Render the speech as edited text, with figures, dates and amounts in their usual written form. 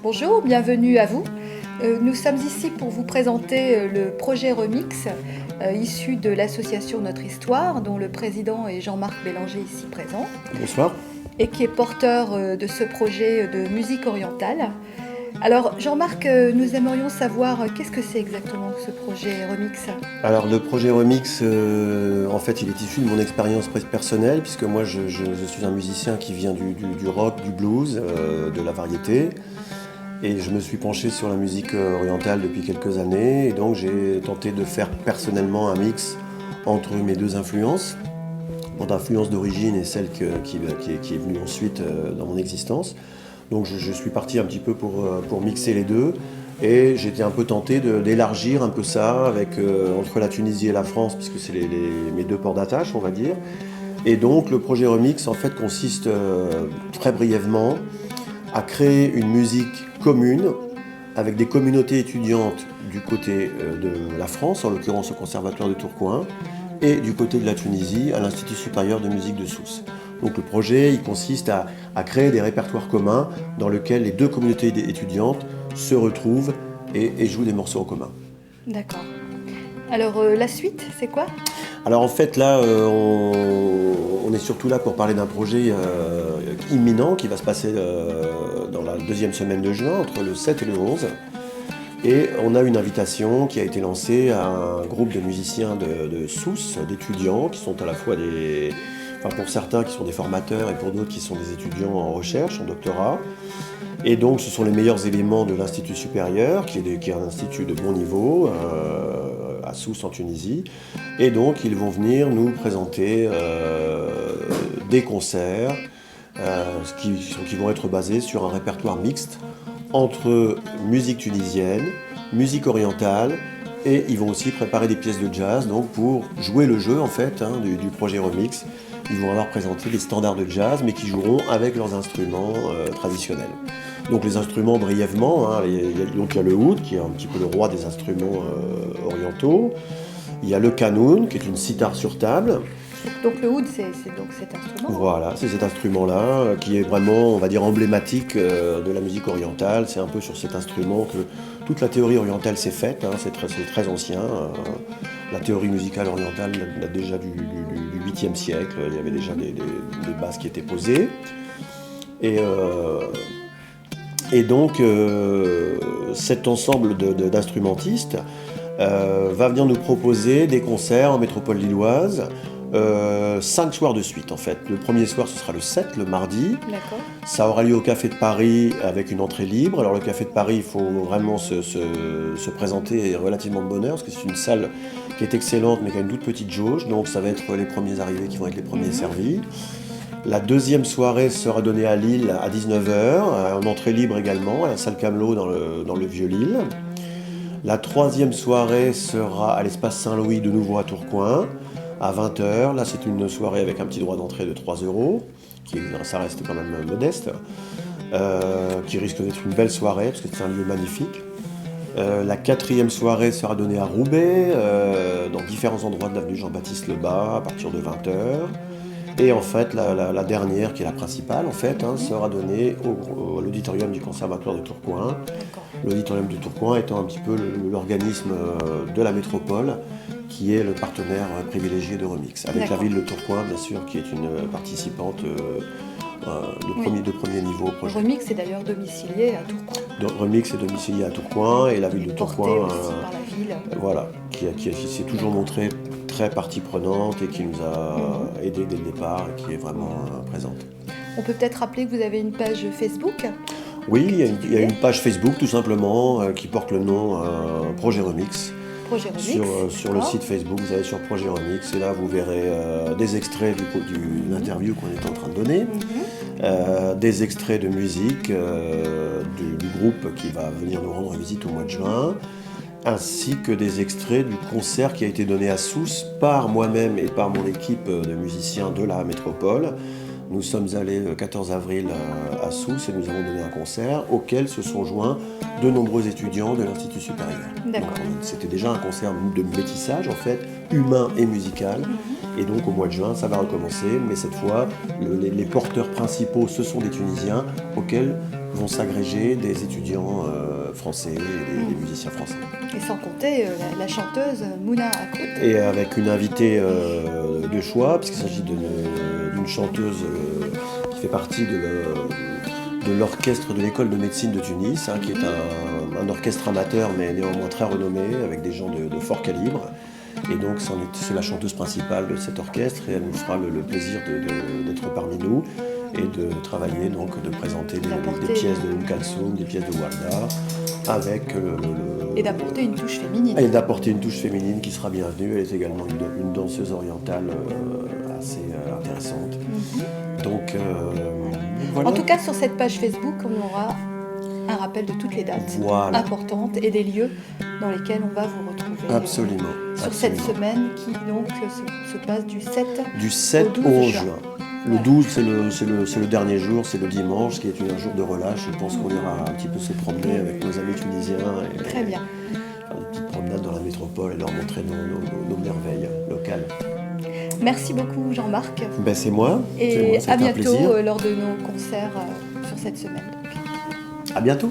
Bonjour, bienvenue à vous. Nous sommes ici pour vous présenter le projet Remix, issu de l'association Notre Histoire, dont le président est Jean-Marc Bélanger, ici présent, Bonsoir. et qui est porteur de ce projet de musique orientale. Alors Jean-Marc, nous aimerions savoir qu'est-ce que c'est exactement ce projet Remix? Alors le projet Remix, en fait, il est issu de mon expérience personnelle, puisque moi je suis un musicien qui vient du rock, du blues, de la variété. Et je me suis penché sur la musique orientale depuis quelques années, et donc j'ai tenté de faire personnellement un mix entre mes deux influences, mon influence d'origine et celle qui est venue ensuite dans mon existence. Donc je suis parti un petit peu pour mixer les deux, et j'étais un peu tenté d'élargir un peu ça avec, entre la Tunisie et la France, puisque c'est mes deux ports d'attache, on va dire. Et donc le projet Remix en fait consiste très brièvement à créer une musique commune avec des communautés étudiantes du côté de la France, en l'occurrence au Conservatoire de Tourcoing, et du côté de la Tunisie, à l'Institut supérieur de musique de Sousse. Donc le projet, il consiste à créer des répertoires communs dans lesquels les deux communautés étudiantes se retrouvent et jouent des morceaux en commun. D'accord. Alors la suite, c'est quoi? Alors en fait là, on est surtout là pour parler d'un projet imminent qui va se passer dans la deuxième semaine de juin, entre le 7 et le 11. Et on a une invitation qui a été lancée à un groupe de musiciens de Sousse, d'étudiants, qui sont à la fois pour certains qui sont des formateurs et pour d'autres qui sont des étudiants en recherche, en doctorat. Et donc ce sont les meilleurs éléments de l'Institut supérieur, qui est un institut de bon niveau, à Sousse en Tunisie. Et donc ils vont venir nous présenter des concerts qui vont être basés sur un répertoire mixte entre musique tunisienne, musique orientale, et ils vont aussi préparer des pièces de jazz. Donc pour jouer le jeu en fait du projet Remix, ils vont avoir présenté des standards de jazz, mais qui joueront avec leurs instruments traditionnels. Donc les instruments brièvement, il y a le oud qui est un petit peu le roi des instruments orientaux. Il y a le kanoun qui est une sitar sur table. Donc le oud, c'est donc cet instrument. Voilà, c'est cet instrument-là qui est vraiment, on va dire, emblématique de la musique orientale. C'est un peu sur cet instrument que toute la théorie orientale s'est faite, c'est très ancien. La théorie musicale orientale date déjà du 8e siècle, il y avait déjà des bases qui étaient posées. Et donc, cet ensemble d'instrumentistes va venir nous proposer des concerts en métropole lilloise, 5 soirs de suite en fait. Le premier soir ce sera le 7, le mardi. D'accord. Ça aura lieu au Café de Paris avec une entrée libre. Alors le Café de Paris, il faut vraiment se présenter relativement de bonne heure, parce que c'est une salle qui est excellente mais qui a une toute petite jauge, donc ça va être les premiers arrivés qui vont être les premiers servis. La deuxième soirée sera donnée à Lille à 19h, en entrée libre également, à la salle Camelot dans le Vieux-Lille. La troisième soirée sera à l'espace Saint-Louis, de nouveau à Tourcoing, à 20h. Là, c'est une soirée avec un petit droit d'entrée de 3 €, ça reste quand même modeste, qui risque d'être une belle soirée, parce que c'est un lieu magnifique. La quatrième soirée sera donnée à Roubaix, dans différents endroits de l'avenue Jean-Baptiste Lebas, à partir de 20h. Et en fait, la dernière, qui est la principale, en fait, sera donnée à l'auditorium du Conservatoire de Tourcoing. L'auditorium de Tourcoing étant un petit peu l'organisme de la métropole, qui est le partenaire privilégié de Remix, avec la ville de Tourcoing, bien sûr, qui est une participante de premier niveau au projet. Remix est d'ailleurs domicilié à Tourcoing. Remix est domicilié à Tourcoing, et la ville de Tourcoing, aussi par la ville. voilà, qui s'est toujours montrée très partie prenante et qui nous a aidés dès le départ et qui est vraiment présente. On peut peut-être rappeler que vous avez une page Facebook? Oui, il y a une page Facebook tout simplement qui porte le nom Projet Remix. Projet Remix. Sur le site Facebook, vous allez sur Projet Remix et là vous verrez des extraits de l'interview qu'on est en train de donner, des extraits de musique du groupe qui va venir nous rendre visite au mois de juin, ainsi que des extraits du concert qui a été donné à Sousse par moi-même et par mon équipe de musiciens de la métropole. Nous sommes allés le 14 avril à Sousse et nous avons donné un concert auquel se sont joints de nombreux étudiants de l'Institut supérieur. D'accord. Donc, c'était déjà un concert de métissage en fait, humain et musical. Et donc au mois de juin, ça va recommencer, mais cette fois, les porteurs principaux, ce sont des Tunisiens auxquels vont s'agréger des étudiants français et des musiciens français. Et sans compter la chanteuse Mouna Akout. Et avec une invitée de choix, puisqu'il s'agit d'une chanteuse qui fait partie de l'orchestre de l'école de médecine de Tunis, qui est un orchestre amateur mais néanmoins très renommé, avec des gens de fort calibre. Et donc c'est la chanteuse principale de cet orchestre et elle nous fera le plaisir d'être parmi nous et de travailler, donc de présenter des pièces de Kalsoum, des pièces de Warda, avec et d'apporter une touche féminine. Et d'apporter une touche féminine qui sera bienvenue. Elle est également une danseuse orientale assez intéressante. Donc voilà. En tout cas, sur cette page Facebook, on aura un rappel de toutes les dates importantes et des lieux dans lesquels on va vous retrouver. Absolument. Sur cette semaine qui donc se passe du 7 au 11 juin. Le 12, c'est le dernier jour, c'est le dimanche, qui est un jour de relâche. Je pense qu'on ira un petit peu se promener avec nos amis tunisiens. Très bien. Faire des petites promenades dans la métropole et leur montrer nos merveilles locales. Merci beaucoup Jean-Marc. C'est moi. Et à bientôt lors de nos concerts sur cette semaine. Donc. À bientôt.